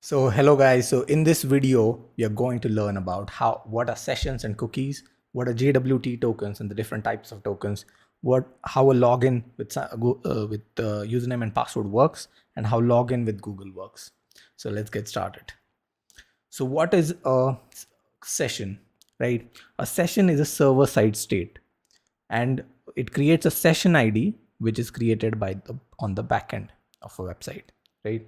So hello guys, so in this video we are going to learn about what are sessions and cookies, what are JWT tokens and the different types of tokens, how a login with username and password works, and how login with Google works. So let's get started. So what is a session, right? A session is a server side state, and it creates a session ID which is created on the backend of a website, right?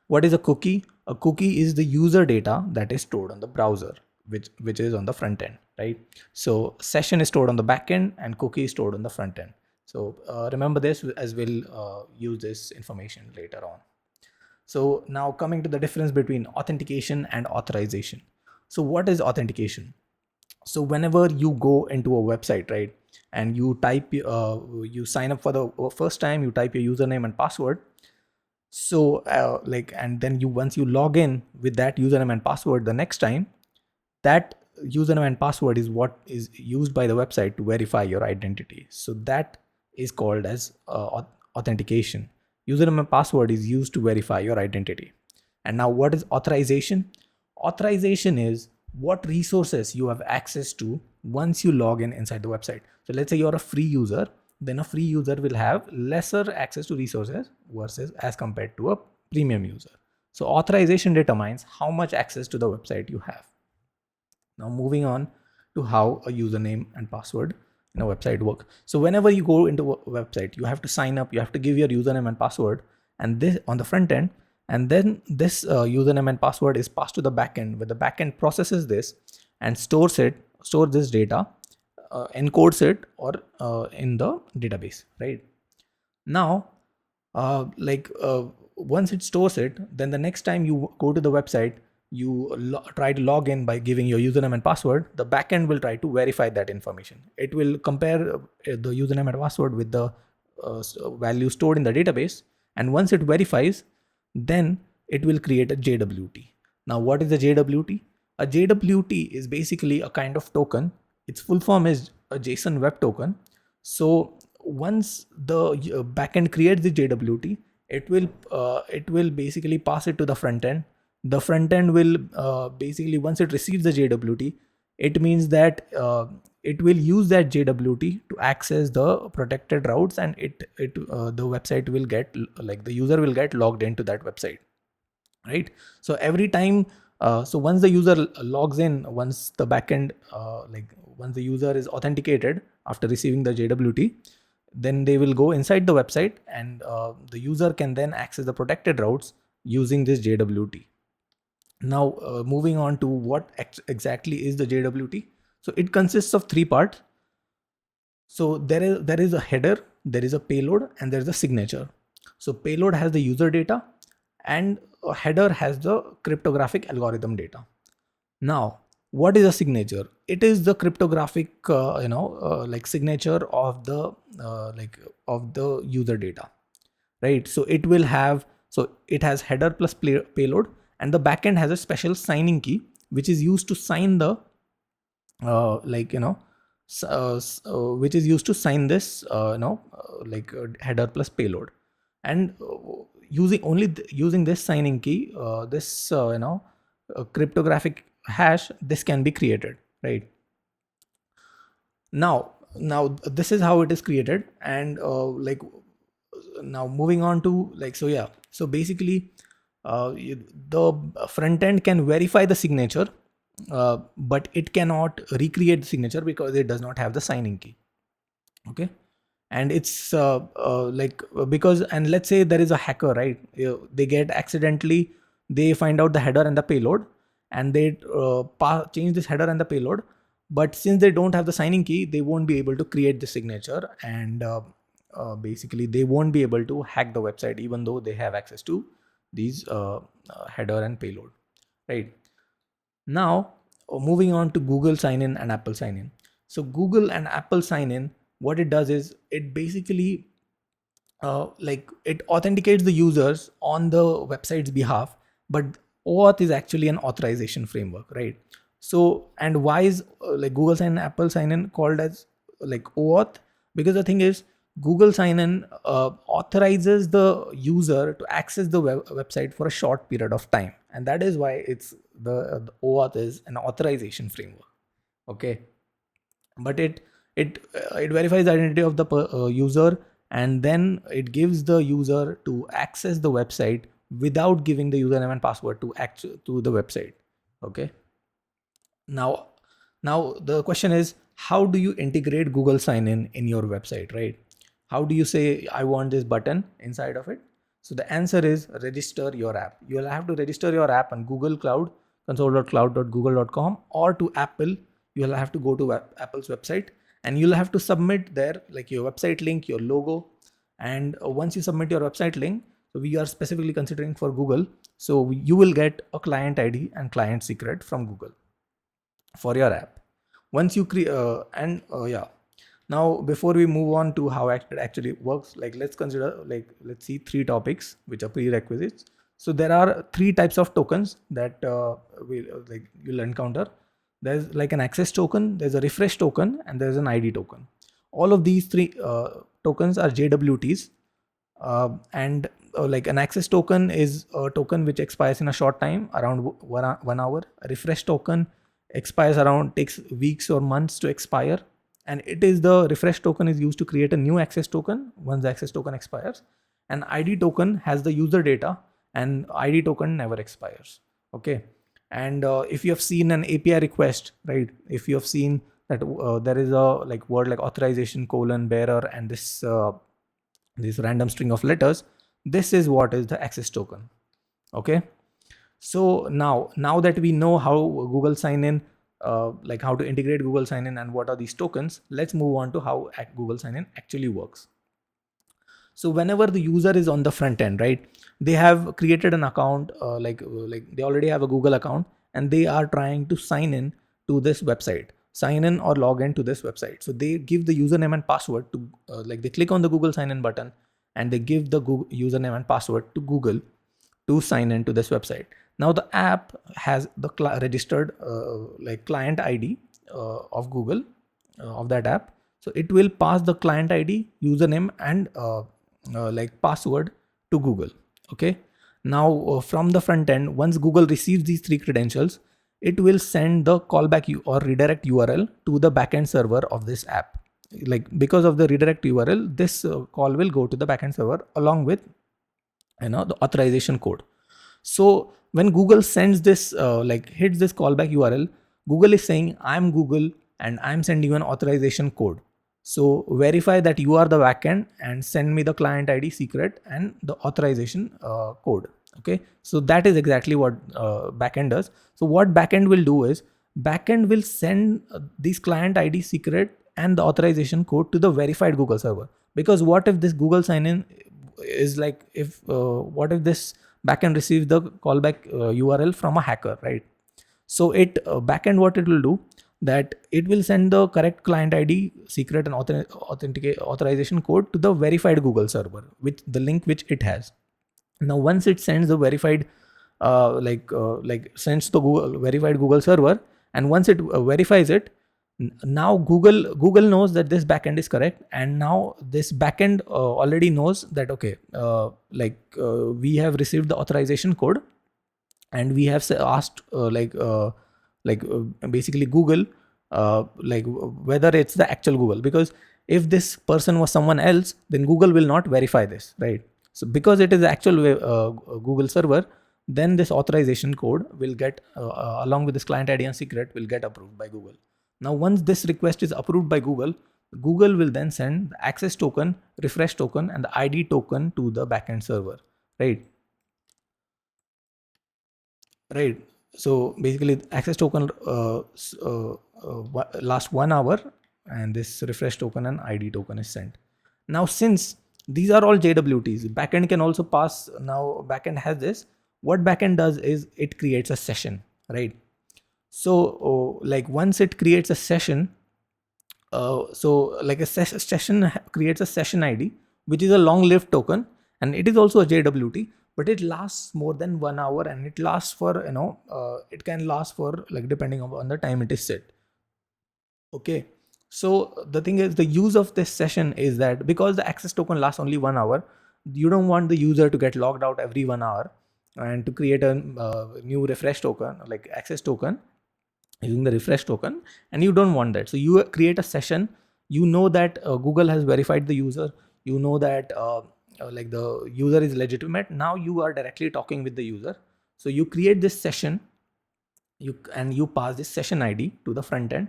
What is a cookie? A cookie is the user data that is stored on the browser, which is on the front end, right? So session is stored on the back end and cookie is stored on the front end. So remember this as we'll use this information later on. So now coming to the difference between authentication and authorization. So what is authentication? So whenever you go into a website, right, and you sign up for the first time, you type your username and password. So and then once you log in with that username and password the next time, that username and password is what is used by the website to verify your identity. So that is called as authentication. Username and password is used to verify your identity. And now what is authorization? Authorization is what resources you have access to once you log in inside the website. So let's say you're a free user, then a free user will have lesser access to resources versus as compared to a premium user. So authorization determines how much access to the website you have. Now moving on to how a username and password in a website work. So whenever you go into a website, you have to sign up, you have to give your username and password, and this on the front end, and then this username and password is passed to the backend, where the backend processes this and stores this data, encodes it or in the database, right? Now once it stores it, then the next time you go to the website, you try to log in by giving your username and password. The backend will try to verify that information. It will compare the username and password with the value stored in the database, and once it verifies, then it will create a JWT. Now what is a JWT? A JWT is basically a kind of token. Its full form is a JSON web token. So once the backend creates the JWT, it will basically pass it to the front end. The front end will basically, once it receives the JWT, it means that it will use that JWT to access the protected routes, and the website will get, like, the user will get logged into that website, right? So every time, so once the user logs in, once the backend once the user is authenticated after receiving the JWT, then they will go inside the website, and the user can then access the protected routes using this JWT. Now moving on to what exactly is the JWT. So it consists of three parts. So there is a header, there is a payload, and there is a signature. So payload has the user data, and a header has the cryptographic algorithm data. Now, what is a signature? It is the cryptographic, signature of the user data, right? So it has header plus payload, and the backend has a special signing key which is used to sign the which is used to sign this header plus payload. And using this signing key, this cryptographic hash, this can be created, right? Now this is how it is created. And now moving on to, so basically the front end can verify the signature, but it cannot recreate the signature because it does not have the signing key. Okay. And it's because, and let's say there is a hacker, right? They get accidentally, they find out the header and the payload, and they change this header and the payload, but since they don't have the signing key, they won't be able to create the signature, and basically they won't be able to hack the website even though they have access to these header and payload, right? Now moving on to Google sign in and Apple sign in. So Google and Apple sign in, what it does is it basically it authenticates the users on the website's behalf, but OAuth is actually an authorization framework, right? So, and why is Google sign in, Apple sign in called as OAuth? Because the thing is, Google sign-in authorizes the user to access the website for a short period of time, and that is why it's the OAuth is an authorization framework. Okay, but it verifies the identity of the user, and then it gives the user to access the website without giving the username and password to the website. Okay, now now the question is, how do you integrate Google sign in your website, right? How do you say I want this button inside of it? So the answer is register your app. You will have to register your app on Google Cloud, console.cloud.google.com, or to Apple. You will have to go to Apple's website, and you'll have to submit there like your website link, your logo. And once you submit your website link, so we are specifically considering for Google, so you will get a client ID and client secret from Google for your app. Once you create yeah, now before we move on to how it actually works, like let's see three topics which are prerequisites. So there are three types of tokens that you'll encounter. There's like an access token, there's a refresh token, and there's an ID token. All of these three tokens are JWTs. And like an access token is a token which expires in a short time, around 1 hour. A refresh token expires around, takes weeks or months to expire, and it is the refresh token is used to create a new access token once the access token expires. And ID token has the user data, and ID token never expires. Okay, and if you have seen an API request, right, if you have seen that there is a like word like authorization colon bearer and this random string of letters, this is what is the access token. Okay, so now that we know how Google sign in, like how to integrate Google sign in and what are these tokens, let's move on to how Google sign in actually works. So whenever the user is on the front end, right, they have created an account, like they already have a Google account, and they are trying to sign in to this website, sign in or log in to this website. So they give the username and password to like they click on the Google sign in button, and they give the Google username and password to Google to sign into this website. Now the app has the registered like client ID of Google, of that app. So it will pass the client ID, username, and like password to Google. Okay. Now from the front end, once Google receives these three credentials, it will send the callback or redirect URL to the backend server of this app. Like because of the redirect URL, this call will go to the backend server along with the authorization code. So when Google sends this like hits this callback URL, Google is saying I'm Google and I'm sending you an authorization code. So verify that you are the backend and send me the client ID secret and the authorization code. Okay, so that is exactly what backend does. So what backend will do is backend will send these client ID secret and the authorization code to the verified Google server. Because what if this Google sign in is like, if what if this backend receives the callback URL from a hacker, right? So it backend, what it will do, that it will send the correct client ID secret and authorization code to the verified Google server with the link which it has. Now once it sends the verified sends the Google verified Google server, and once it verifies it, now Google knows that this backend is correct, and now this backend already knows that okay, we have received the authorization code, and we have asked basically Google whether it's the actual Google, because if this person was someone else, then Google will not verify this, right? So because it is the actual Google server, then this authorization code will get along with this client ID and secret will get approved by Google. Now once this request is approved by Google, Google will then send the access token, refresh token, and the ID token to the backend server, right? Right. So basically, access token last 1 hour, and this refresh token and ID token is sent. Now, since these are all JWTs, backend can also pass. Now, backend has this. What backend does is it creates a session, right? So, like once it creates a session, so like a session creates a session ID, which is a long-lived token, and it is also a JWT, but it lasts more than 1 hour, and it lasts for it can last for like depending on the time it is set. Okay, So the thing is, the use of this session is that because the access token lasts only 1 hour, you don't want the user to get logged out every 1 hour, and to create a new refresh token, like access token, using the refresh token, and you don't want that. So you create a session. You know that Google has verified the user. You know that like the user is legitimate. Now you are directly talking with the user. So you create this session, you pass this session ID to the front end.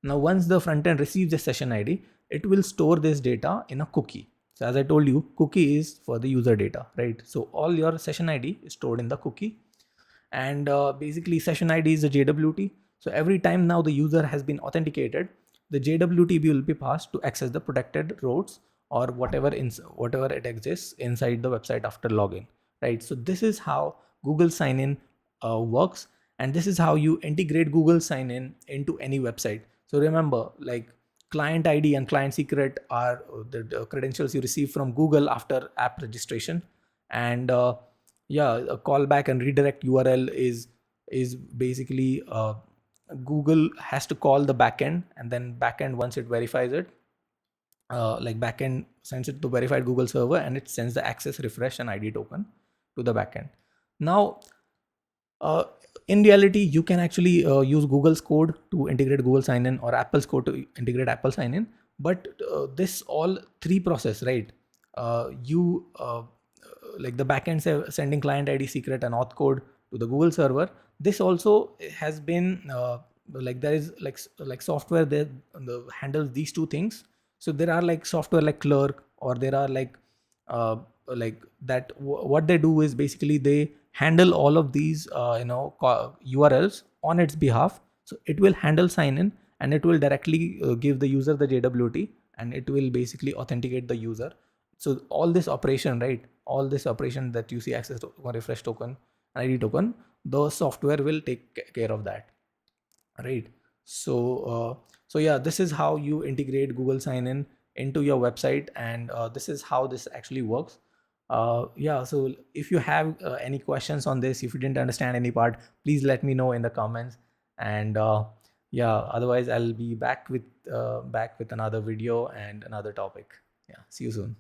Now once the front end receives the session ID, it will store this data in a cookie. So as I told you, cookie is for the user data, right? So all your session ID is stored in the cookie, and basically session ID is a JWT. So every time now the user has been authenticated, the JWT will be passed to access the protected routes or whatever it exists inside the website after login, right? So this is how Google sign in works, and this is how you integrate Google sign in into any website. So remember, like, client ID and client secret are the credentials you receive from Google after app registration, and yeah, a callback and redirect URL is basically Google has to call the backend, and then backend, once it verifies it, like backend sends it to verified Google server, and it sends the access, refresh, and ID token to the backend. Now uh, in reality, you can actually use Google's code to integrate Google sign in, or Apple's code to integrate Apple sign in. But this all three process, right? You like the backend sending client ID, secret, and auth code to the Google server. This also has been like there is like software that handles these two things. So there are like software like Clerk, or there are like that. What they do is basically they handle all of these URLs on its behalf. So it will handle sign in, and it will directly give the user the JWT, and it will basically authenticate the user. So all this operation, right? All this operation that you see, access token, refresh token, ID token, the software will take care of that, right? So yeah, this is how you integrate Google sign in into your website, and this is how this actually works. Yeah, so if you have any questions on this, if you didn't understand any part, please let me know in the comments. And yeah, otherwise I'll be back with another video and another topic. Yeah, see you soon.